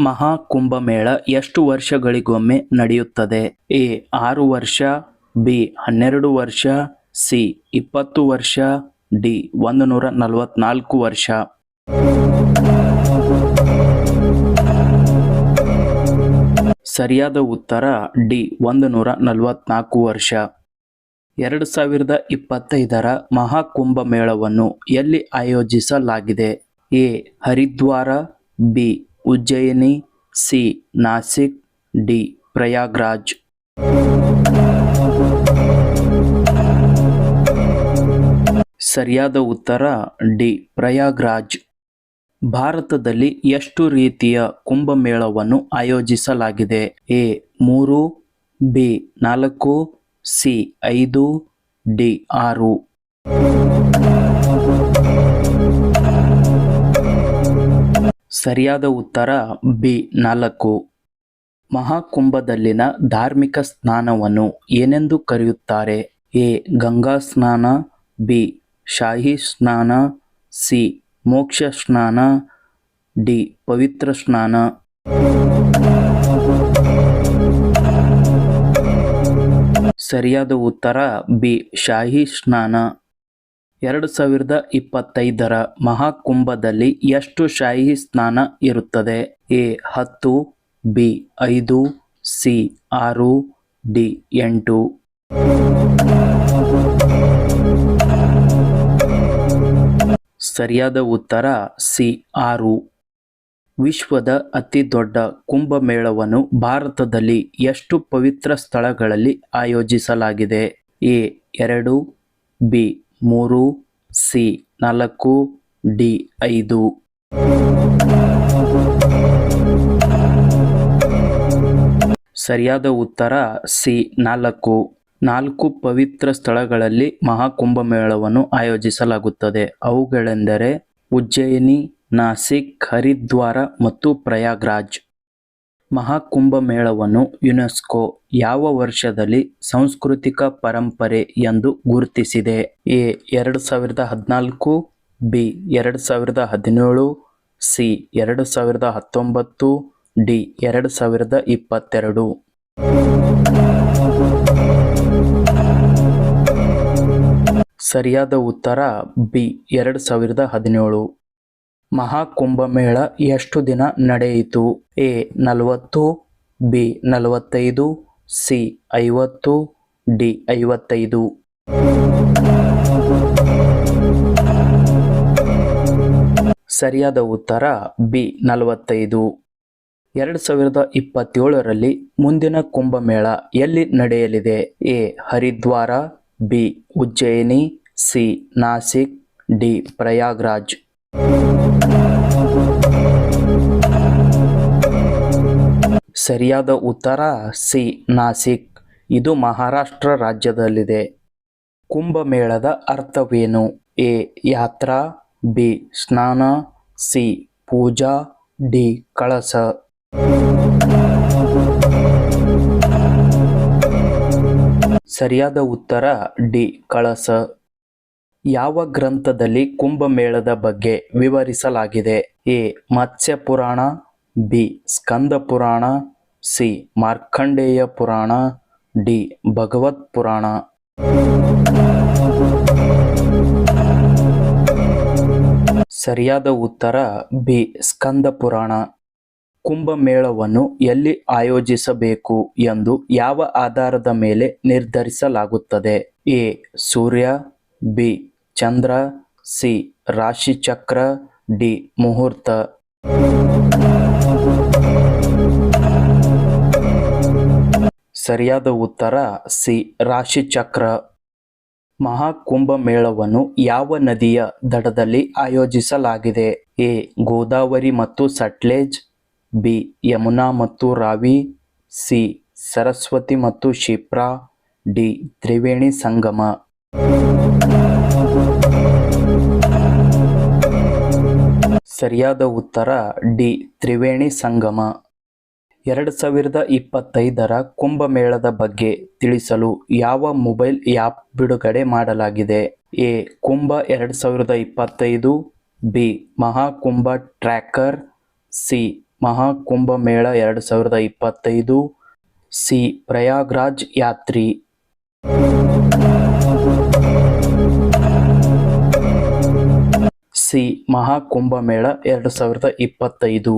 ಮಹಾಕುಂಭಮೇಳ ಎಷ್ಟು ವರ್ಷಗಳಿಗೊಮ್ಮೆ ನಡೆಯುತ್ತದೆ? ಎ 6 ವರ್ಷ, ಬಿ 12 ವರ್ಷ, ಸಿ 20 ವರ್ಷ, ಡಿ 144 ವರ್ಷ. ಸರಿಯಾದ ಉತ್ತರ ಡಿ 144 ವರ್ಷ. 2025ರ ಮಹಾಕುಂಭಮೇಳವನ್ನು ಎಲ್ಲಿ ಆಯೋಜಿಸಲಾಗಿದೆ? A Haridwar, B Ujjain, C Nashik, D Prayagraj. ಸರಿಯಾದ ಉತ್ತರ ಡಿ ಪ್ರಯಾಗ್ರಾಜ್. ಭಾರತದಲ್ಲಿ ಎಷ್ಟು ರೀತಿಯ ಕುಂಭಮೇಳವನ್ನು ಆಯೋಜಿಸಲಾಗಿದೆ? A 3, B 4, C 5, D 6. ಸರಿಯಾದ ಉತ್ತರ ಬಿ 4. ಮಹಾಕುಂಭದಲ್ಲಿನ ಧಾರ್ಮಿಕ ಸ್ನಾನವನ್ನು ಏನೆಂದು ಕರೆಯುತ್ತಾರೆ? ಎ ಗಂಗಾ ಸ್ನಾನ, ಬಿ ಶಾಹಿ ಸ್ನಾನ, ಸಿ ಮೋಕ್ಷ ಸ್ನಾನ, ಡಿ ಪವಿತ್ರ ಸ್ನಾನ. ಸರಿಯಾದ ಉತ್ತರ ಬಿ ಶಾಹಿ ಸ್ನಾನ. 2025ರ ಮಹಾಕುಂಭದಲ್ಲಿ ಎಷ್ಟು ಶಾಹಿ ಸ್ನಾನ ಇರುತ್ತದೆ? A 10, B 5, C 6, D 8. ಸರಿಯಾದ ಉತ್ತರ ಸಿ 6. ವಿಶ್ವದ ಅತಿ ದೊಡ್ಡ ಕುಂಭಮೇಳವನ್ನು ಭಾರತದಲ್ಲಿ ಎಷ್ಟು ಪವಿತ್ರ ಸ್ಥಳಗಳಲ್ಲಿ ಆಯೋಜಿಸಲಾಗಿದೆ? A 2, B 3, C 4, D 5. ಸರಿಯಾದ ಉತ್ತರ ಸಿ 4. 4 ಪವಿತ್ರ ಸ್ಥಳಗಳಲ್ಲಿ ಮಹಾಕುಂಭಮೇಳವನ್ನು ಆಯೋಜಿಸಲಾಗುತ್ತದೆ. ಅವುಗಳೆಂದರೆ ಉಜ್ಜಯಿನಿ, ನಾಸಿಕ್, ಹರಿದ್ವಾರ ಮತ್ತು ಪ್ರಯಾಗ್ರಾಜ್. ಮಹಾಕುಂಭಮೇಳವನ್ನು ಯುನೆಸ್ಕೋ ಯಾವ ವರ್ಷದಲ್ಲಿ ಸಾಂಸ್ಕೃತಿಕ ಪರಂಪರೆ ಎಂದು ಗುರುತಿಸಿದೆ? A 2014, B 2017, C 2019, D 2022. ಸರಿಯಾದ ಉತ್ತರ ಬಿ 2017. ಮಹಾಕುಂಭಮೇಳ ಎಷ್ಟು ದಿನ ನಡೆಯಿತು? A 40, B 45, C 50, D 55. ಸರಿಯಾದ ಉತ್ತರ ಬಿ 45. 2027ರಲ್ಲಿ ಮುಂದಿನ ಕುಂಭಮೇಳ ಎಲ್ಲಿ ನಡೆಯಲಿದೆ? A Haridwar, B Ujjain, C Nashik, D Prayagraj. ಸರಿಯಾದ ಉತ್ತರ ಸಿ ನಾಸಿಕ್. ಇದು ಮಹಾರಾಷ್ಟ್ರ ರಾಜ್ಯದಲ್ಲಿದೆ. ಕುಂಭಮೇಳದ ಅರ್ಥವೇನು? ಎ ಯಾತ್ರಾ, ಬಿ ಸ್ನಾನ, ಸಿ ಪೂಜಾ, ಡಿ ಕಳಸ. ಸರಿಯಾದ ಉತ್ತರ ಡಿ ಕಳಸ. ಯಾವ ಗ್ರಂಥದಲ್ಲಿ ಕುಂಭಮೇಳದ ಬಗ್ಗೆ ವಿವರಿಸಲಾಗಿದೆ? ಎ ಮತ್ಸ್ಯ ಪುರಾಣ, ಬಿ ಸ್ಕಂದ ಪುರಾಣ, ಸಿ ಮಾರ್ಕಂಡೇಯ ಪುರಾಣ, ಡಿ ಭಗವತ್ ಪುರಾಣ. ಸರಿಯಾದ ಉತ್ತರ ಬಿ ಸ್ಕಂದ ಪುರಾಣ. ಕುಂಭಮೇಳವನ್ನು ಎಲ್ಲಿ ಆಯೋಜಿಸಬೇಕು ಎಂದು ಯಾವ ಆಧಾರದ ಮೇಲೆ ನಿರ್ಧರಿಸಲಾಗುತ್ತದೆ? ಎ ಸೂರ್ಯ, ಬಿ ಚಂದ್ರ, ಸಿ ರಾಶಿಚಕ್ರ, ಡಿ ಮುಹೂರ್ತ. ಸರಿಯಾದ ಉತ್ತರ ಸಿ ರಾಶಿಚಕ್ರ. ಮಹಾಕುಂಭಮೇಳವನ್ನು ಯಾವ ನದಿಯ ದಡದಲ್ಲಿ ಆಯೋಜಿಸಲಾಗಿದೆ? ಎ ಗೋದಾವರಿ ಮತ್ತು ಸಟ್ಲೇಜ್, ಬಿ ಯಮುನಾ ಮತ್ತು ರಾವಿ, ಸಿ ಸರಸ್ವತಿ ಮತ್ತು ಶಿಪ್ರಾ, ಡಿ ತ್ರಿವೇಣಿ ಸಂಗಮ. ಸರಿಯಾದ ಉತ್ತರ ಡಿ ತ್ರಿವೇಣಿ ಸಂಗಮ. 2025ರ ಕುಂಭಮೇಳದ ಬಗ್ಗೆ ತಿಳಿಸಲು ಯಾವ ಮೊಬೈಲ್ ಆ್ಯಪ್ ಬಿಡುಗಡೆ ಮಾಡಲಾಗಿದೆ? A Kumbh 2025, B Mahakumbh tracker, C Mahakumbh Mela 2025, C Prayagraj ಯಾತ್ರಿ. ಸಿ ಮಹಾಕುಂಭಮೇಳ 2025.